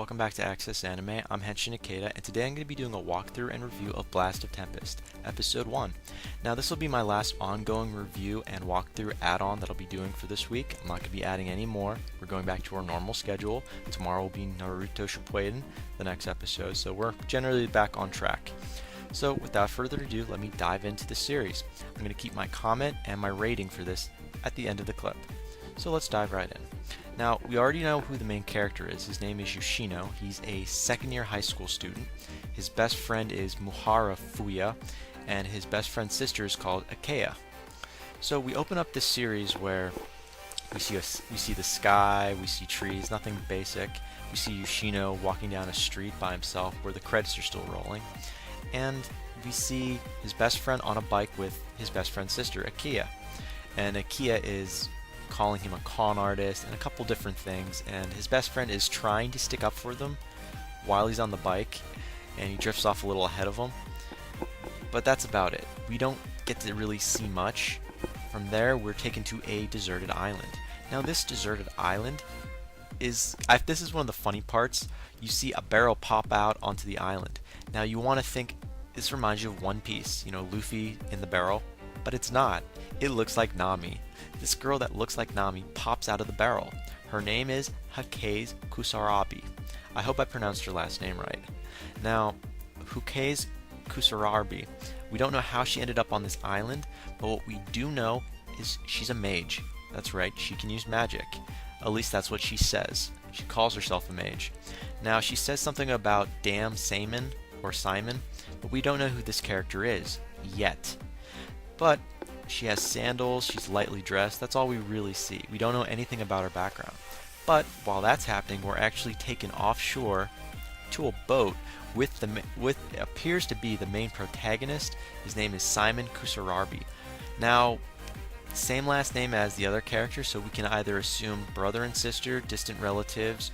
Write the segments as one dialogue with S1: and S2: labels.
S1: welcome back to Access Anime. I'm Henshin Ikeda, and today I'm going to be doing a walkthrough and review of Blast of Tempest, Episode 1. Now this will be my last ongoing review and walkthrough add-on that I'll be doing for this week. I'm not going to be adding any more. We're going back to our normal schedule. Tomorrow will be Naruto Shippuden, the next episode, so we're generally back on track. So without further ado, let me dive into the series. I'm going to keep my comment and my rating for this at the end of the clip. So let's dive right in. Now, we already know who the main character is. His name is Yoshino. He's a second-year high school student. His best friend is Muhara Fuya, and his best friend's sister is called Akea. So we open up this series where we see the sky, we see trees, nothing basic. We see Yoshino walking down a street by himself where the credits are still rolling. And we see his best friend on a bike with his best friend's sister, Akea. And Akea is calling him a con artist and a couple different things, and his best friend is trying to stick up for them while he's on the bike, and he drifts off a little ahead of him. But that's about it. We don't get to really see much. From there, we're taken to a deserted island. Now this deserted island this is one of the funny parts. You see a barrel pop out onto the island. Now you want to think this reminds you of One Piece, you know, Luffy in the barrel, but it's not. It looks like Nami. This girl that looks like Nami pops out of the barrel. Her name is Hukase Kusarabi. I hope I pronounced her last name right. Now, Hukase Kusarabi, we don't know how she ended up on this island, but what we do know is she's a mage. That's right, she can use magic. At least that's what she says. She calls herself a mage. Now, she says something about damn Simon, but we don't know who this character is, yet. But she has sandals, she's lightly dressed, that's all we really see. We don't know anything about her background. But while that's happening, we're actually taken offshore to a boat with appears to be the main protagonist. His name is Simon Kusarabi. Now, same last name as the other character, so we can either assume brother and sister, distant relatives,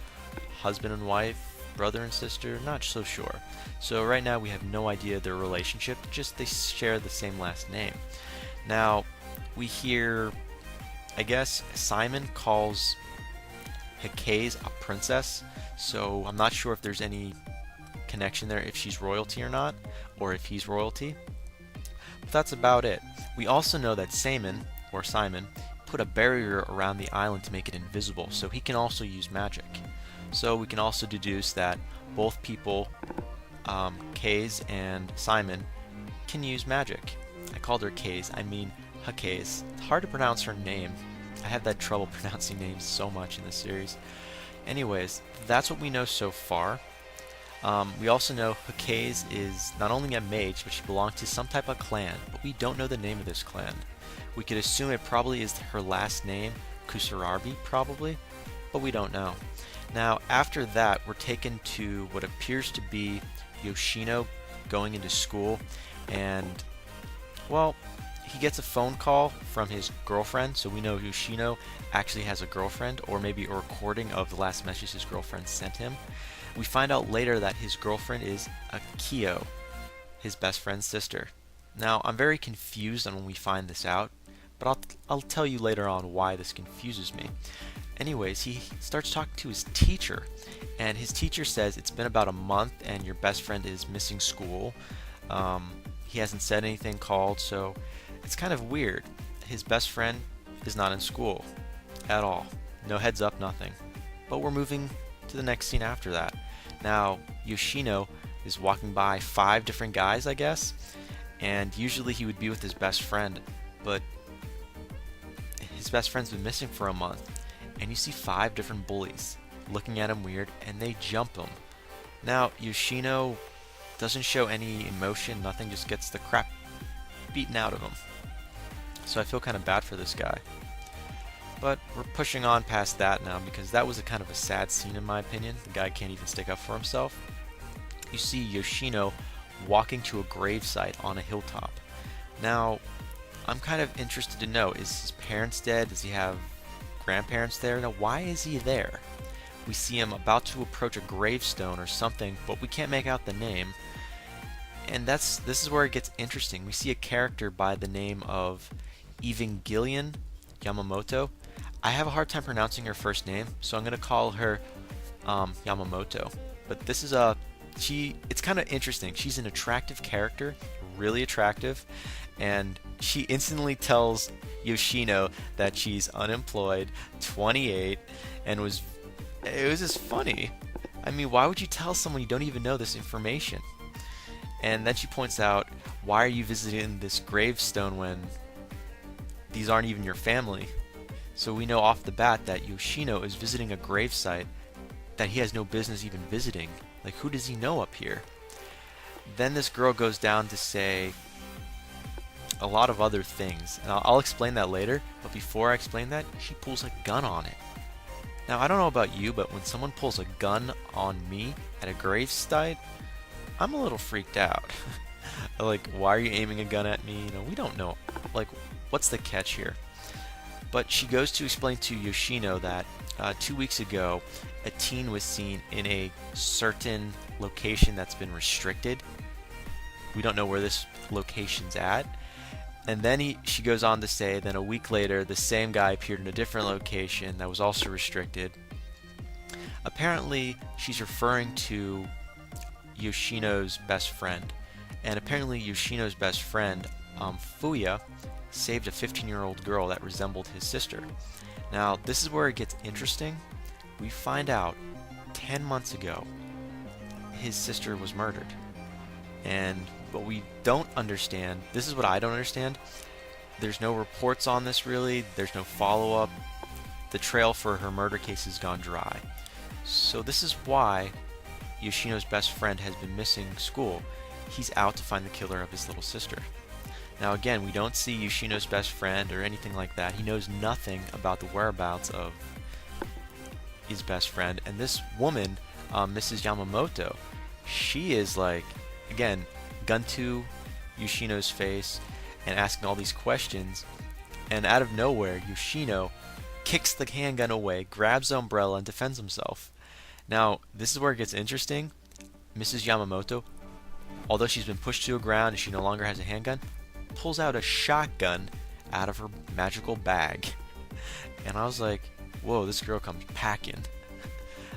S1: husband and wife, brother and sister, not so sure. So right now we have no idea their relationship, just they share the same last name. Now, we hear, I guess, Simon calls Hikase a princess, so I'm not sure if there's any connection there, if she's royalty or not, or if he's royalty. But that's about it. We also know that Simon put a barrier around the island to make it invisible, so he can also use magic. So we can also deduce that both people, Kaze and Simon, can use magic. I called her Kaze, I mean Hukase. It's hard to pronounce her name. I have that trouble pronouncing names so much in this series. Anyways, that's what we know so far. We also know Hukase is not only a mage, but she belongs to some type of clan, but we don't know the name of this clan. We could assume it probably is her last name, Kusarabi probably, but we don't know. Now, after that, we're taken to what appears to be Yoshino going into school, and, well, he gets a phone call from his girlfriend, so we know Yoshino actually has a girlfriend, or maybe a recording of the last message his girlfriend sent him. We find out later that his girlfriend is Akio, his best friend's sister. Now, I'm very confused on when we find this out, but I'll tell you later on why this confuses me. Anyways, he starts talking to his teacher, and his teacher says it's been about a month and your best friend is missing school. He hasn't said anything called, so it's kind of weird. His best friend is not in school at all. No heads up, nothing. But we're moving to the next scene after that. Now, Yoshino is walking by 5 different guys, I guess, and usually he would be with his best friend, but his best friend's been missing for a month, and you see 5 different bullies looking at him weird, and they jump him. Now, Yoshino doesn't show any emotion, nothing, just gets the crap beaten out of him. So I feel kind of bad for this guy. But we're pushing on past that now, because that was a kind of a sad scene in my opinion. The guy can't even stick up for himself. You see Yoshino walking to a gravesite on a hilltop. Now, I'm kind of interested to know, is his parents dead? Does he have grandparents there? Now, why is he there? We see him about to approach a gravestone or something, but we can't make out the name. And this is where it gets interesting. We see a character by the name of Evangelion Yamamoto. I have a hard time pronouncing her first name, so I'm going to call her Yamamoto. But this is it's kind of interesting. She's an attractive character, really attractive, and she instantly tells Yoshino that she's unemployed, 28, and it was just funny. I mean, why would you tell someone you don't even know this information? And then she points out, why are you visiting this gravestone when these aren't even your family? So we know off the bat that Yoshino is visiting a gravesite that he has no business even visiting. Like, who does he know up here? Then this girl goes down to say a lot of other things, and I'll explain that later, but before I explain that, she pulls a gun on it. Now, I don't know about you, but when someone pulls a gun on me at a gravesite, I'm a little freaked out. Like, why are you aiming a gun at me? You know, we don't know. Like, what's the catch here? But she goes to explain to Yoshino that 2 weeks ago, a teen was seen in a certain location that's been restricted. We don't know where this location's at. And then she goes on to say, then a week later, the same guy appeared in a different location that was also restricted. Apparently, she's referring to Yoshino's best friend. And apparently, Yoshino's best friend, Fuya, saved a 15-year-old girl that resembled his sister. Now, this is where it gets interesting. We find out 10 months ago, his sister was murdered. And what we don't understand, this is what I don't understand, there's no reports on this really, there's no follow-up. The trail for her murder case has gone dry. So this is why Yoshino's best friend has been missing school. He's out to find the killer of his little sister. Now again, we don't see Yoshino's best friend or anything like that. He knows nothing about the whereabouts of his best friend. And this woman, Mrs. Yamamoto, she is like, again, gun to Yoshino's face and asking all these questions. And out of nowhere, Yoshino kicks the handgun away, grabs the umbrella, and defends himself. Now, this is where it gets interesting. Mrs. Yamamoto, although she's been pushed to the ground and she no longer has a handgun, pulls out a shotgun out of her magical bag. And I was like, whoa, this girl comes packing.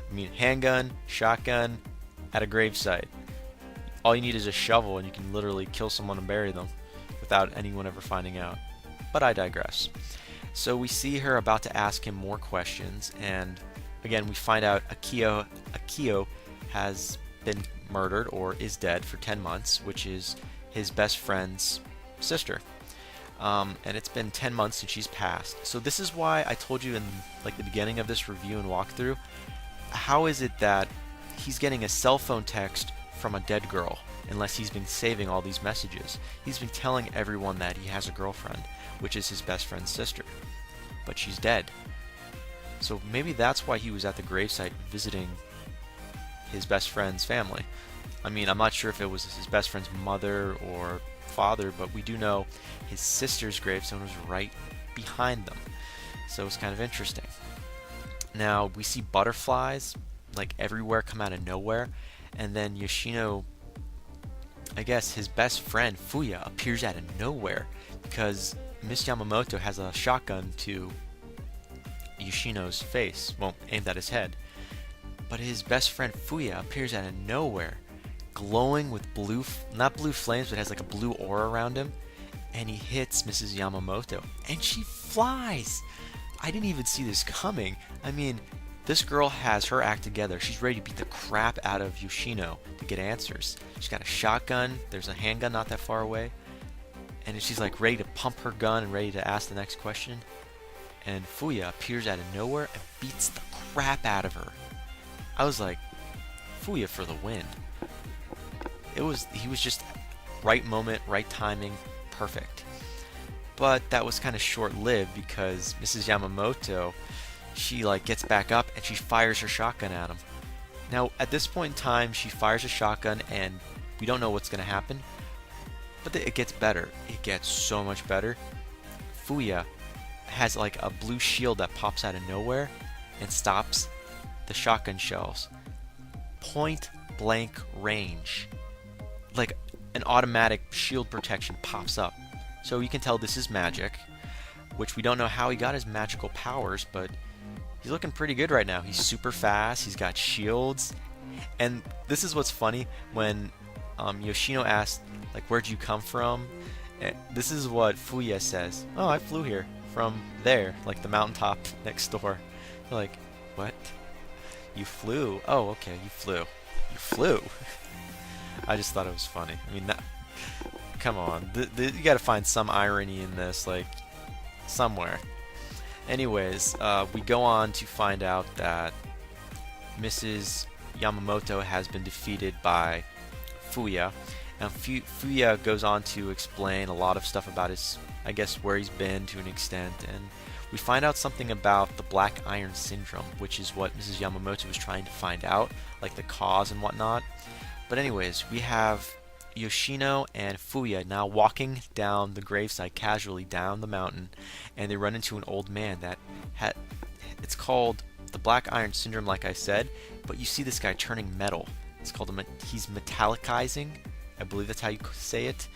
S1: I mean, handgun, shotgun, at a gravesite. All you need is a shovel and you can literally kill someone and bury them without anyone ever finding out. But I digress. So we see her about to ask him more questions, and again we find out Akio has been murdered or is dead for 10 months, which is his best friend's sister. And it's been 10 months since she's passed. So this is why I told you in like the beginning of this review and walkthrough, how is it that he's getting a cell phone text from a dead girl unless he's been saving all these messages? He's been telling everyone that he has a girlfriend, which is his best friend's sister, but she's dead. So maybe that's why he was at the gravesite visiting his best friend's family. I mean, I'm not sure if it was his best friend's mother or father, but we do know his sister's gravestone was right behind them. So it's kind of interesting. Now, we see butterflies like everywhere come out of nowhere, and then Yoshino, I guess his best friend Fuya, appears out of nowhere because Miss Yamamoto has a shotgun to Yoshino's face, well, aimed at his head. But his best friend Fuya appears out of nowhere, glowing with blue, not blue flames, but has like a blue aura around him, and he hits Mrs. Yamamoto, and she flies. I didn't even see this coming. I mean, this girl has her act together. She's ready to beat the crap out of Yoshino to get answers. She's got a shotgun, there's a handgun not that far away, and she's like ready to pump her gun and ready to ask the next question. And Fuya appears out of nowhere and beats the crap out of her. I was like, Fuya for the win. He was just right moment, right timing, perfect. But that was kind of short-lived because Mrs. Yamamoto, she like gets back up and she fires her shotgun at him. Now, at this point in time, she fires a shotgun and we don't know what's going to happen. But it gets better. It gets so much better. Fuya has like a blue shield that pops out of nowhere and stops the shotgun shells. Point blank range. Like an automatic shield protection pops up. So you can tell this is magic, which we don't know how he got his magical powers, but he's looking pretty good right now. He's super fast. He's got shields. And this is what's funny when Yoshino asked, like, where'd you come from? And this is what Fuya says. Oh, I flew here from there, like the mountaintop next door. They're like, what? You flew? Oh, okay, you flew. You flew. I just thought it was funny. I mean, come on. You gotta find some irony in this, like, somewhere. Anyways, we go on to find out that Mrs. Yamamoto has been defeated by Fuya. And Fuya goes on to explain a lot of stuff about his, I guess, where he's been to an extent. And we find out something about the Black Iron Syndrome, which is what Mrs. Yamamoto was trying to find out, like the cause and whatnot. But anyways, we have Yoshino and Fuya now walking down the gravesite casually down the mountain, and they run into an old man that it's called the Black Iron Syndrome, like I said, but you see this guy turning metal. It's called he's metallicizing, I believe that's how you say it,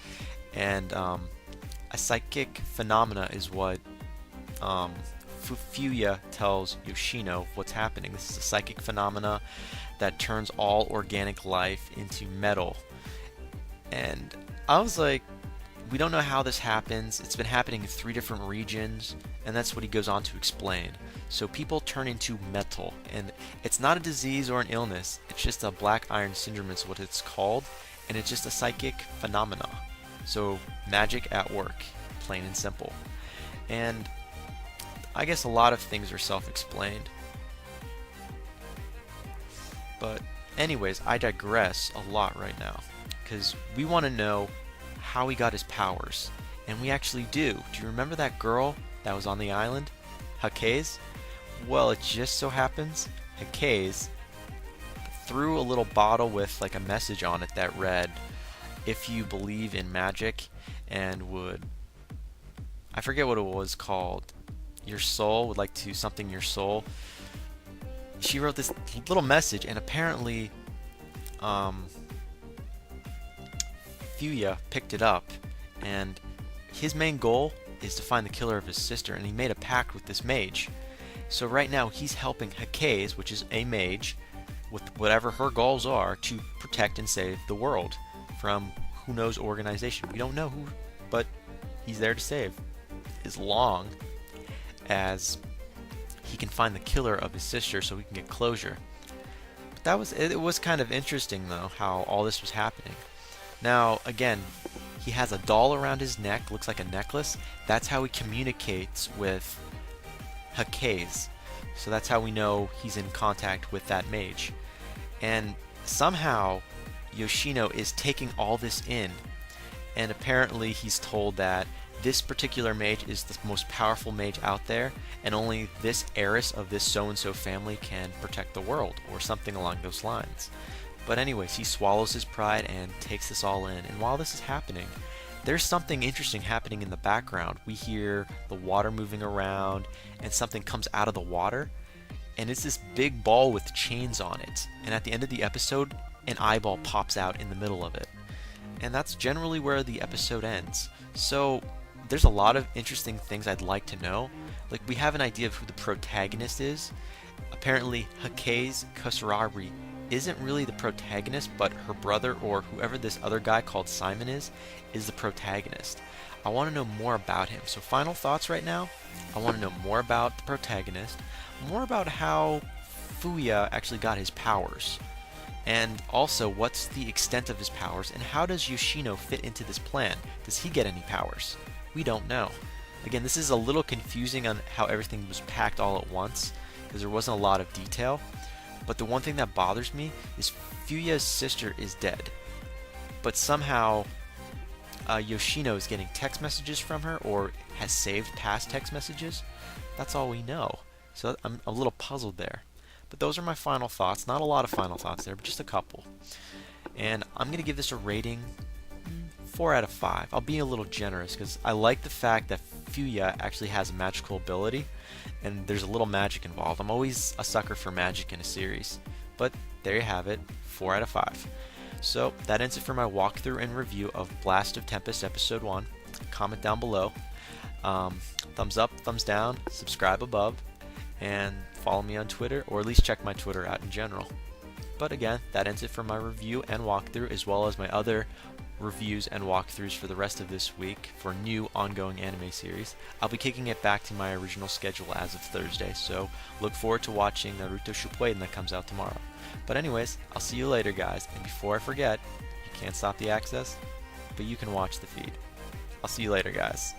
S1: and a psychic phenomena is what Fuya tells Yoshino what's happening. This is a psychic phenomena that turns all organic life into metal. And I was like, we don't know how this happens. It's been happening in 3 different regions, and that's what he goes on to explain. So people turn into metal, and it's not a disease or an illness. It's just a Black Iron Syndrome is what it's called, and it's just a psychic phenomena. So magic at work, plain and simple. And I guess a lot of things are self-explained. But anyways, I digress a lot right now, because we want to know how he got his powers. And we actually do. Do you remember that girl that was on the island? Hakase? Well, it just so happens Hakase threw a little bottle with like a message on it that read, if you believe in magic and would, I forget what it was called, your soul would like to something your soul. She wrote this little message, and apparently Fuya picked it up, and his main goal is to find the killer of his sister, and he made a pact with this mage. So right now he's helping Hakase, which is a mage, with whatever her goals are, to protect and save the world from who knows organization. We don't know who, but he's there to save, as long as he can find the killer of his sister so we can get closure. But it was kind of interesting though how all this was happening. Now again, he has a doll around his neck, looks like a necklace. That's how he communicates with Hakase. So that's how we know he's in contact with that mage. And somehow Yoshino is taking all this in, and apparently he's told that this particular mage is the most powerful mage out there, and only this heiress of this so-and-so family can protect the world, or something along those lines. But anyways, he swallows his pride and takes this all in, and while this is happening, there's something interesting happening in the background. We hear the water moving around, and something comes out of the water, and it's this big ball with chains on it, and at the end of the episode, an eyeball pops out in the middle of it. And that's generally where the episode ends. So there's a lot of interesting things I'd like to know. Like, we have an idea of who the protagonist is. Apparently Hakase Kusarari isn't really the protagonist, but her brother, or whoever this other guy called Simon is the protagonist. I want to know more about him. So final thoughts right now, I want to know more about the protagonist, more about how Fuya actually got his powers, and also what's the extent of his powers, and how does Yoshino fit into this plan? Does he get any powers? We don't know. Again, this is a little confusing on how everything was packed all at once, because there wasn't a lot of detail. But the one thing that bothers me is Fuya's sister is dead, but somehow Yoshino is getting text messages from her, or has saved past text messages. That's all we know. So I'm a little puzzled there. But those are my final thoughts. Not a lot of final thoughts there, but just a couple. And I'm going to give this a rating 4 out of 5. I'll be a little generous because I like the fact that Fuya actually has a magical ability, and there's a little magic involved. I'm always a sucker for magic in a series. But there you have it, 4 out of 5. So that ends it for my walkthrough and review of Blast of Tempest Episode 1. Comment down below. Thumbs up, thumbs down, subscribe above. and follow me on Twitter, or at least check my Twitter out in general. But again, that ends it for my review and walkthrough, as well as my other reviews and walkthroughs for the rest of this week for new ongoing anime series. I'll be kicking it back to my original schedule as of Thursday, so look forward to watching Naruto Shippuden that comes out tomorrow. But anyways, I'll see you later, guys, and before I forget, you can't stop the access, but you can watch the feed. I'll see you later, guys.